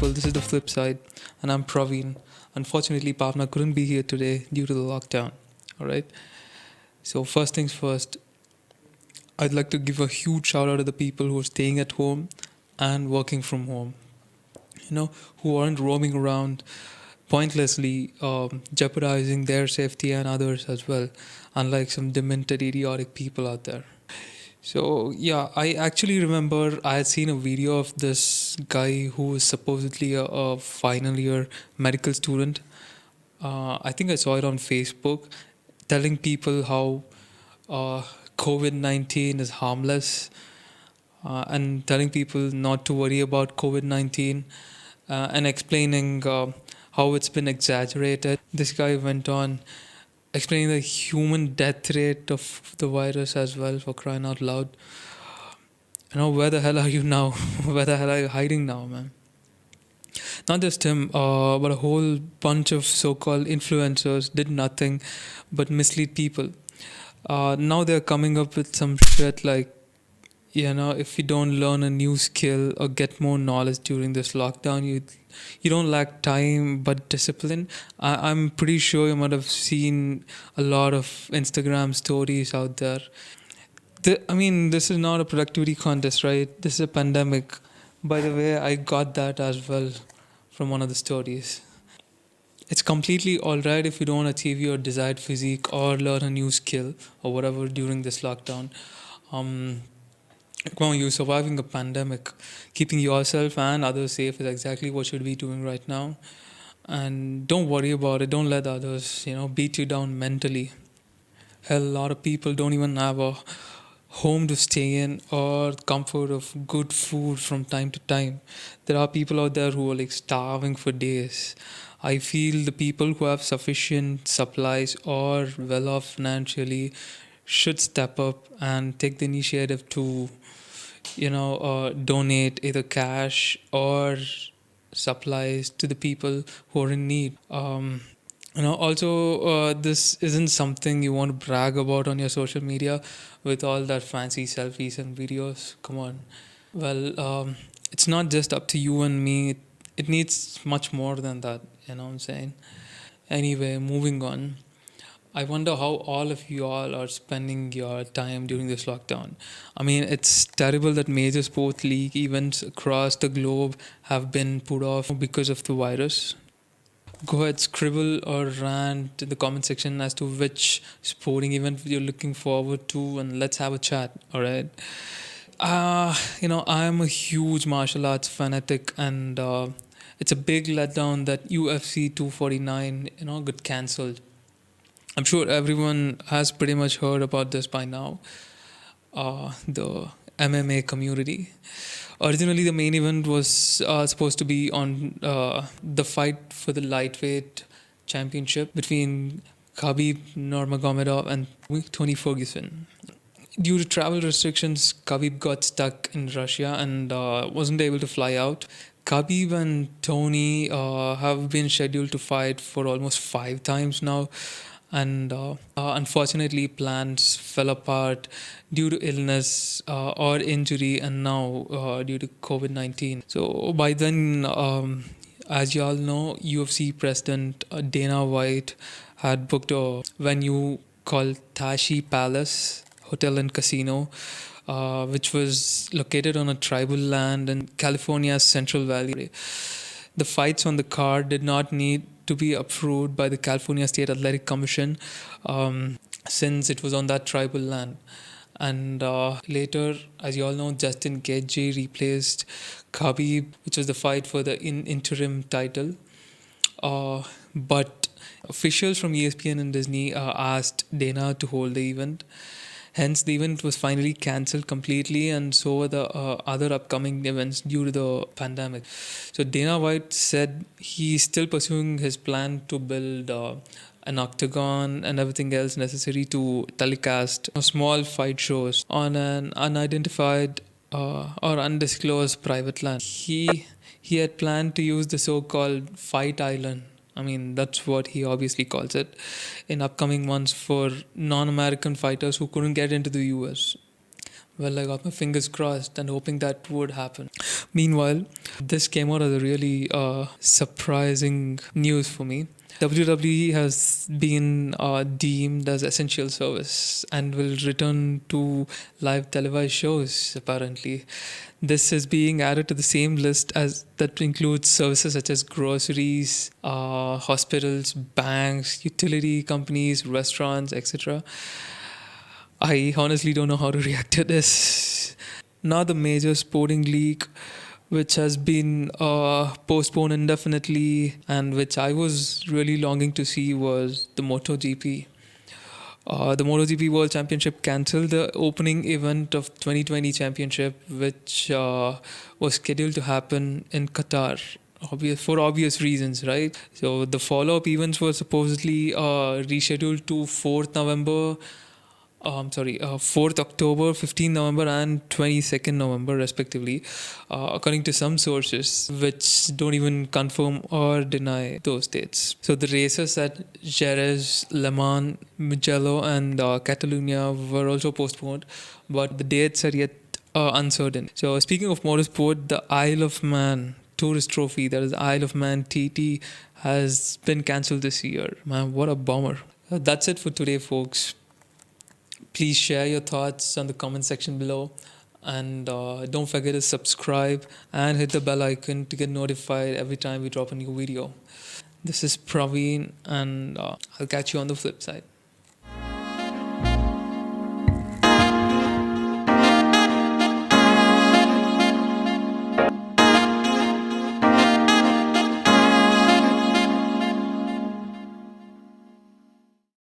people? This is the flip side, and I'm Praveen. Unfortunately, Paavana couldn't be here today due to the lockdown. All right. So first things first, I'd like to give a huge shout out to the people who are staying at home and working from home. Who aren't roaming around pointlessly, jeopardizing their safety and others as well, unlike some demented, idiotic people out there. So yeah, I actually remember I had seen a video of this guy who was supposedly a final year medical student. I think I saw it on Facebook, telling people how COVID-19 is harmless, and telling people not to worry about COVID-19, and explaining how it's been exaggerated. This guy went on explaining the human death rate of the virus as well, for crying out loud. Where the hell are you now? Where the hell are you hiding now, man? Not just him, but a whole bunch of so-called influencers did nothing but mislead people. Now they're coming up with some shit like, if you don't learn a new skill or get more knowledge during this lockdown, you don't lack time but discipline. I'm pretty sure you might have seen a lot of Instagram stories out there. This is not a productivity contest, right? This is a pandemic. By the way, I got that as well from one of the stories. It's completely alright if you don't achieve your desired physique or learn a new skill or whatever during this lockdown. Come on, you're surviving a pandemic. Keeping yourself and others safe is exactly what you should be doing right now. And don't worry about it. Don't let others, beat you down mentally. Hell, a lot of people don't even have a home to stay in or comfort of good food from time to time. There are people out there who are like starving for days. I feel the people who have sufficient supplies or well off financially should step up and take the initiative to donate either cash or supplies to the people who are in need. Also, this isn't something you want to brag about on your social media with all that fancy selfies and videos. Come on. Well, it's not just up to you and me. It needs much more than that. You know what I'm saying? Anyway, moving on. I wonder how all of you all are spending your time during this lockdown. It's terrible that major sports league events across the globe have been put off because of the virus. Go ahead, scribble or rant in the comment section as to which sporting event you're looking forward to, and let's have a chat. All right. I'm a huge martial arts fanatic, and it's a big letdown that UFC 249, got cancelled. I'm sure everyone has pretty much heard about this by now. The MMA community. Originally, the main event was supposed to be on the fight for the lightweight championship between Khabib Nurmagomedov and Tony Ferguson. Due to travel restrictions, Khabib got stuck in Russia and wasn't able to fly out. Khabib and Tony have been scheduled to fight for almost 5 times now, and unfortunately plans fell apart due to illness or injury, and now due to COVID-19. So by then, as you all know, UFC president Dana White had booked a venue called Tashi Palace Hotel and Casino, which was located on a tribal land in California's Central Valley. The fights on the card did not need to be approved by the California State Athletic Commission, since it was on that tribal land. And later, as you all know, Justin Gaethje replaced Khabib, which was the fight for the interim title. But officials from ESPN and Disney asked Dana to hold the event. Hence, the event was finally cancelled completely, and so were the other upcoming events due to the pandemic. So Dana White said he's still pursuing his plan to build an octagon and everything else necessary to telecast small fight shows on an unidentified or undisclosed private land. He had planned to use the so-called Fight Island. That's what he obviously calls it, in upcoming months for non-American fighters who couldn't get into the US. Well, I got my fingers crossed and hoping that would happen. Meanwhile, this came out as a really surprising news for me. WWE has been deemed as essential service and will return to live televised shows, apparently. This is being added to the same list as that includes services such as groceries, hospitals, banks, utility companies, restaurants, etc. I honestly don't know how to react to this. Now, the major sporting league, which has been postponed indefinitely and which I was really longing to see, was the MotoGP. The MotoGP World Championship cancelled the opening event of 2020 Championship, which was scheduled to happen in Qatar. For obvious reasons, right? So the follow-up events were supposedly rescheduled to 4th November 4th October, 15th November, and 22nd November, respectively, according to some sources, which don't even confirm or deny those dates. So the races at Jerez, Le Mans, Mugello, and Catalonia were also postponed, but the dates are yet uncertain. So speaking of motorsport, the Isle of Man tourist trophy, that is Isle of Man TT, has been cancelled this year. Man, what a bummer. That's it for today, folks. Please share your thoughts on the comment section below, and don't forget to subscribe and hit the bell icon to get notified every time we drop a new video. This is Praveen, and I'll catch you on the flip side.